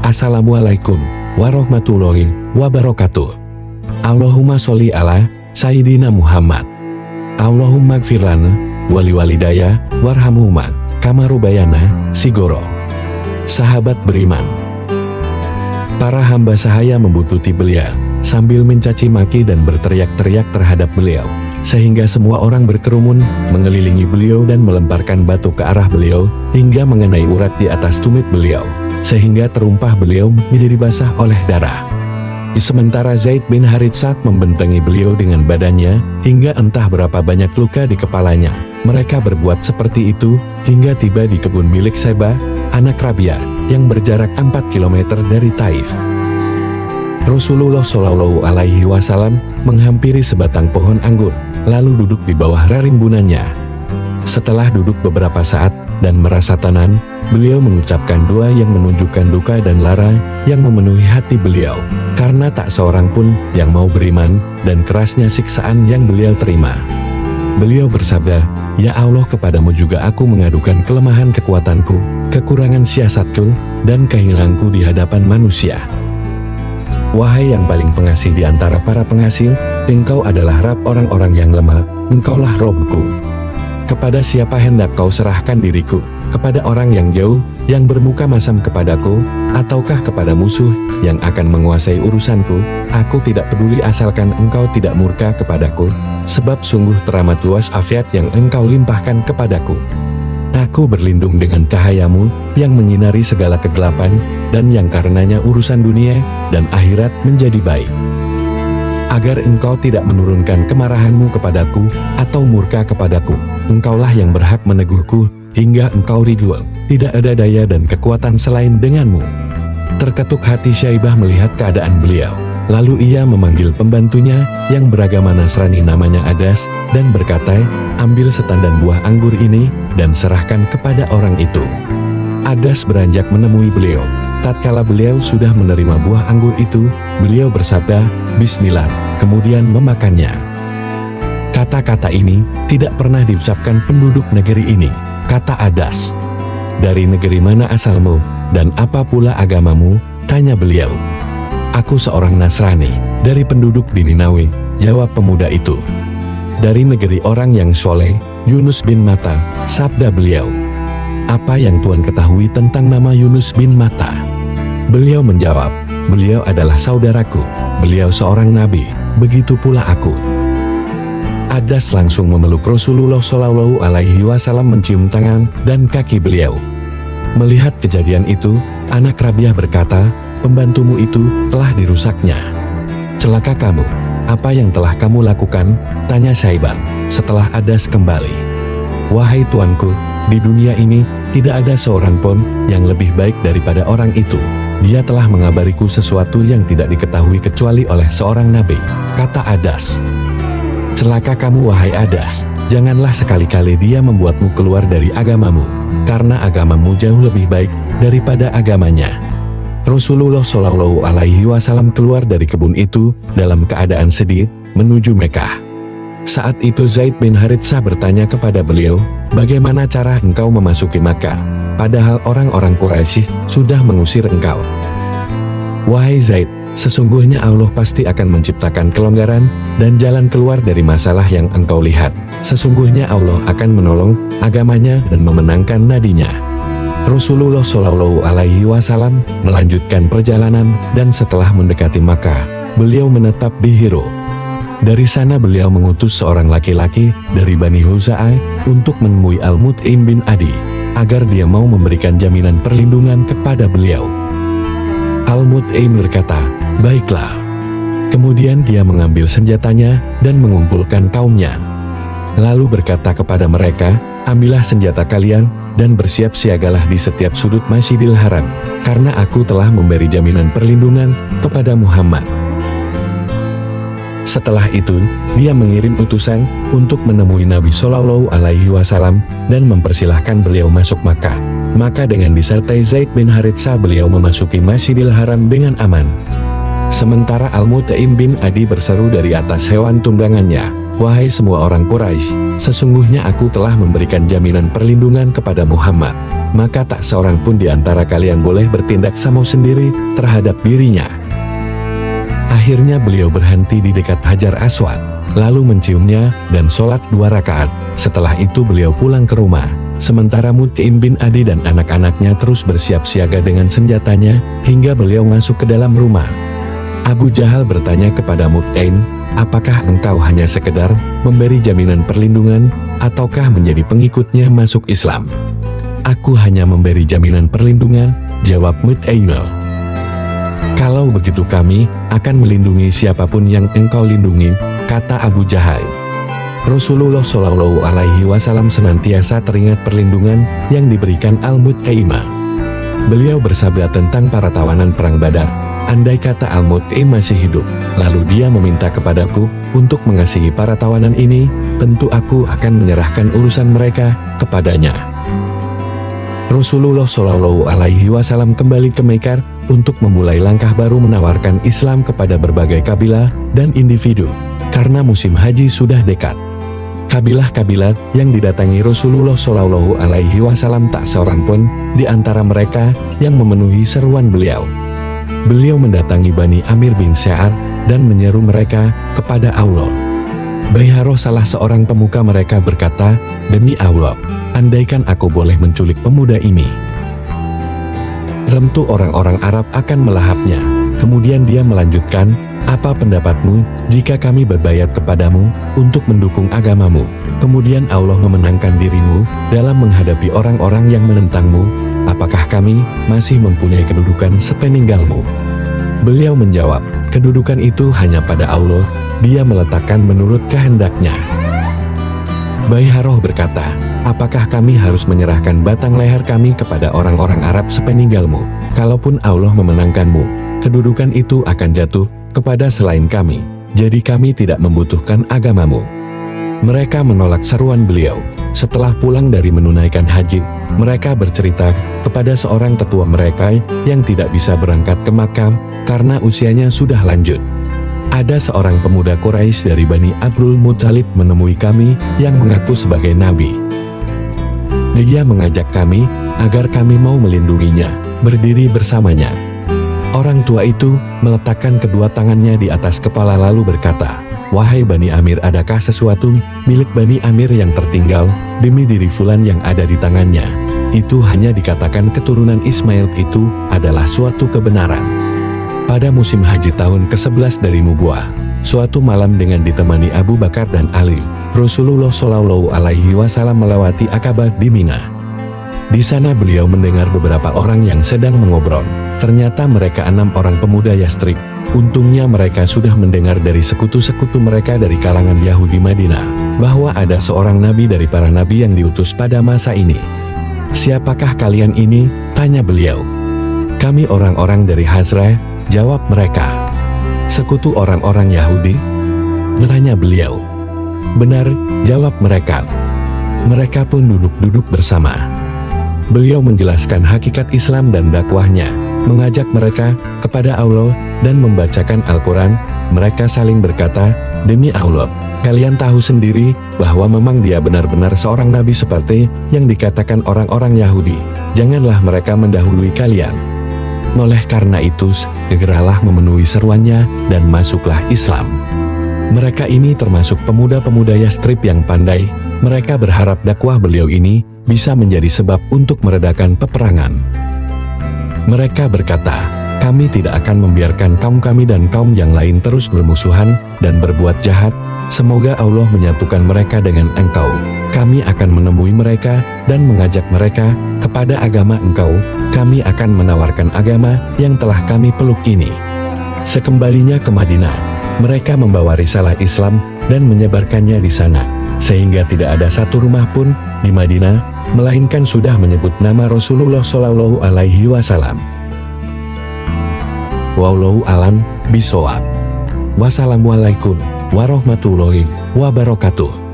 Assalamualaikum warahmatullahi wabarakatuh. Allahumma sholli ala Sayyidina Muhammad. Allahumma gfir lana wali walidaya warhamhuma kama rubayana sigoro. Sahabat beriman, para hamba sahaya membuntuti beliau sambil mencaci maki dan berteriak-teriak terhadap beliau, sehingga semua orang berkerumun mengelilingi beliau dan melemparkan batu ke arah beliau hingga mengenai urat di atas tumit beliau, sehingga terumpah beliau menjadi basah oleh darah. Sementara Zaid bin Haritsah membentengi beliau dengan badannya hingga entah berapa banyak luka di kepalanya. Mereka berbuat seperti itu hingga tiba di kebun milik Seba, anak Rabi'ah, yang berjarak 4 km dari Taif. Rasulullah Shallallahu Alaihi Wasallam menghampiri sebatang pohon anggur, lalu duduk di bawah rimbunannya. Setelah duduk beberapa saat dan merasa tenang, beliau mengucapkan doa yang menunjukkan duka dan lara yang memenuhi hati beliau, karena tak seorang pun yang mau beriman dan kerasnya siksaan yang beliau terima. Beliau bersabda, "Ya Allah, kepadamu juga aku mengadukan kelemahan kekuatanku, kekurangan siasatku, dan kehingaanku di hadapan manusia. Wahai yang paling pengasih di antara para pengasih, Engkau adalah Rabb orang-orang yang lemah, Engkaulah Robku. Kepada siapa hendak kau serahkan diriku? Kepada orang yang jauh, yang bermuka masam kepadaku, ataukah kepada musuh yang akan menguasai urusanku? Aku tidak peduli asalkan engkau tidak murka kepadaku, sebab sungguh teramat luas afiat yang engkau limpahkan kepadaku. Aku berlindung dengan cahayamu yang menyinari segala kegelapan, dan yang karenanya urusan dunia dan akhirat menjadi baik. Agar engkau tidak menurunkan kemarahanmu kepadaku, atau murka kepadaku, engkaulah yang berhak meneguhku, hingga engkau ridho, tidak ada daya dan kekuatan selain denganmu." Terketuk hati Syaibah melihat keadaan beliau, lalu ia memanggil pembantunya yang beragama Nasrani namanya Adas, dan berkata, "Ambil setandan buah anggur ini, dan serahkan kepada orang itu." Adas beranjak menemui beliau. Tatkala beliau sudah menerima buah anggur itu, beliau bersabda, "Bismillah," kemudian memakannya. Kata-kata ini tidak pernah diucapkan penduduk negeri ini. Kata Adas, "Dari negeri mana asalmu, dan apa pula agamamu?" tanya beliau. "Aku seorang Nasrani, dari penduduk di Ninawi," jawab pemuda itu. "Dari negeri orang yang soleh, Yunus bin Matta," sabda beliau. "Apa yang Tuan ketahui tentang nama Yunus bin Matta?" Beliau menjawab, "Beliau adalah saudaraku, beliau seorang nabi, begitu pula aku." Adas langsung memeluk Rasulullah Shallallahu Alaihi Wasallam, mencium tangan dan kaki beliau. Melihat kejadian itu, anak Rabi'ah berkata, "Pembantumu itu telah dirusaknya." "Celaka kamu, apa yang telah kamu lakukan?" tanya Syaibah setelah Adas kembali. "Wahai tuanku, di dunia ini tidak ada seorang pun yang lebih baik daripada orang itu. Dia telah mengabariku sesuatu yang tidak diketahui kecuali oleh seorang nabi," kata Adas. "Celaka kamu wahai Adas, janganlah sekali-kali dia membuatmu keluar dari agamamu, karena agamamu jauh lebih baik daripada agamanya." Rasulullah Shallallahu Alaihi Wasallam keluar dari kebun itu dalam keadaan sedih menuju Mekah. Saat itu Zaid bin Haritsah bertanya kepada beliau, "Bagaimana cara engkau memasuki Makkah, padahal orang-orang Quraisy sudah mengusir engkau?" "Wahai Zaid, sesungguhnya Allah pasti akan menciptakan kelonggaran dan jalan keluar dari masalah yang engkau lihat. Sesungguhnya Allah akan menolong agamanya dan memenangkan nadinya." Rasulullah Shallallahu Alaihi Wasallam melanjutkan perjalanan, dan setelah mendekati Makkah, beliau menetap di Hiro. Dari sana beliau mengutus seorang laki-laki dari Bani Huza'ah untuk menemui Al-Mut'im bin Adi, agar dia mau memberikan jaminan perlindungan kepada beliau. Al-Mut'im berkata, "Baiklah." Kemudian dia mengambil senjatanya dan mengumpulkan kaumnya. Lalu berkata kepada mereka, "Ambillah senjata kalian, dan bersiap siagalah di setiap sudut Masjidil Haram, karena aku telah memberi jaminan perlindungan kepada Muhammad." Setelah itu, dia mengirim utusan untuk menemui Nabi Shallallahu Alaihi Wasallam dan mempersilahkan beliau masuk Makkah. Maka dengan disertai Zaid bin Haritsah beliau memasuki Masjidil Haram dengan aman. Sementara Al-Mut'im bin Adi berseru dari atas hewan tunggangannya, "Wahai semua orang Quraisy, Sesungguhnya aku telah memberikan jaminan perlindungan kepada Muhammad, maka tak seorang pun di antara kalian boleh bertindak sama sendiri terhadap dirinya. Akhirnya beliau berhenti di dekat Hajar Aswad, lalu menciumnya dan sholat 2 rakaat. Setelah itu beliau pulang ke rumah, sementara Mut'im bin Adi dan anak-anaknya terus bersiap siaga dengan senjatanya, hingga beliau masuk ke dalam rumah. Abu Jahal bertanya kepada Mut'im, apakah engkau hanya sekedar memberi jaminan perlindungan, ataukah menjadi pengikutnya masuk Islam? Aku hanya memberi jaminan perlindungan, jawab Mut'im. Kalau begitu kami akan melindungi siapapun yang engkau lindungi, kata Abu Jahal. Rasulullah Shallallahu Alaihi Wasallam senantiasa teringat perlindungan yang diberikan Al-Mut'imah. Beliau bersabda tentang para tawanan perang Badar, andai kata Al-Mut'im masih hidup, lalu dia meminta kepadaku untuk mengasihi para tawanan ini, tentu aku akan menyerahkan urusan mereka kepadanya. Rasulullah Shallallahu Alaihi Wasallam kembali ke Mekar untuk memulai langkah baru menawarkan Islam kepada berbagai kabilah dan individu, karena musim haji sudah dekat. Kabilah-kabilah yang didatangi Rasulullah Shallallahu Alaihi Wasallam tak seorang pun di antara mereka yang memenuhi seruan beliau. Beliau mendatangi Bani Amir bin Sya'ar dan menyeru mereka kepada Allah. Bayharoh salah seorang pemuka mereka berkata, demi Allah, andaikan aku boleh menculik pemuda ini. Tentu orang-orang Arab akan melahapnya. Kemudian dia melanjutkan, apa pendapatmu jika kami berbayat kepadamu untuk mendukung agamamu? Kemudian Allah memenangkan dirimu dalam menghadapi orang-orang yang menentangmu. Apakah kami masih mempunyai kedudukan sepeninggalmu? Beliau menjawab, kedudukan itu hanya pada Allah, dia meletakkan menurut kehendaknya. Bayharoh berkata, apakah kami harus menyerahkan batang leher kami kepada orang-orang Arab sepeninggalmu? Kalaupun Allah memenangkanmu, kedudukan itu akan jatuh kepada selain kami, jadi kami tidak membutuhkan agamamu. Mereka menolak seruan beliau. Setelah pulang dari menunaikan haji, mereka bercerita kepada seorang tetua mereka yang tidak bisa berangkat ke Makkah karena usianya sudah lanjut. Ada seorang pemuda Quraisy dari Bani Abdul Muthalib menemui kami yang mengaku sebagai nabi. Dia mengajak kami agar kami mau melindunginya, berdiri bersamanya. Orang tua itu meletakkan kedua tangannya di atas kepala lalu berkata, wahai Bani Amir, adakah sesuatu milik Bani Amir yang tertinggal demi diri fulan yang ada di tangannya? Itu hanya dikatakan keturunan Ismail, itu adalah suatu kebenaran. Pada musim haji tahun ke-11 dari Nubuah, suatu malam dengan ditemani Abu Bakar dan Ali, Rasulullah Shallallahu Alaihi Wasallam melewati Akabah di Mina. Di sana beliau mendengar beberapa orang yang sedang mengobrol. Ternyata mereka 6 orang pemuda Yastrib. Untungnya mereka sudah mendengar dari sekutu-sekutu mereka dari kalangan Yahudi Madinah, bahwa ada seorang nabi dari para nabi yang diutus pada masa ini. Siapakah kalian ini? Tanya beliau. Kami orang-orang dari Hazrah, jawab mereka. Sekutu orang-orang Yahudi? Bertanya beliau. Benar, jawab mereka. Mereka pun duduk-duduk bersama. Beliau menjelaskan hakikat Islam dan dakwahnya, mengajak mereka kepada Allah dan membacakan Al-Quran. Mereka saling berkata, demi Allah, kalian tahu sendiri bahwa memang dia benar-benar seorang nabi seperti yang dikatakan orang-orang Yahudi. Janganlah mereka mendahului kalian. Oleh karena itu, segeralah memenuhi seruannya dan masuklah Islam. Mereka ini termasuk pemuda-pemuda Yastrib yang pandai. Mereka berharap dakwah beliau ini bisa menjadi sebab untuk meredakan peperangan. Mereka berkata, kami tidak akan membiarkan kaum kami dan kaum yang lain terus bermusuhan dan berbuat jahat. Semoga Allah menyatukan mereka dengan engkau. Kami akan menemui mereka dan mengajak mereka kepada agama engkau. Kami akan menawarkan agama yang telah kami peluk ini. Sekembalinya ke Madinah, mereka membawa risalah Islam dan menyebarkannya di sana, sehingga tidak ada satu rumah pun di Madinah, melainkan sudah menyebut nama Rasulullah Shallallahu Alaihi Wasallam. Wallahu a'lam bishawab. Wassalamualaikum warahmatullahi wabarakatuh.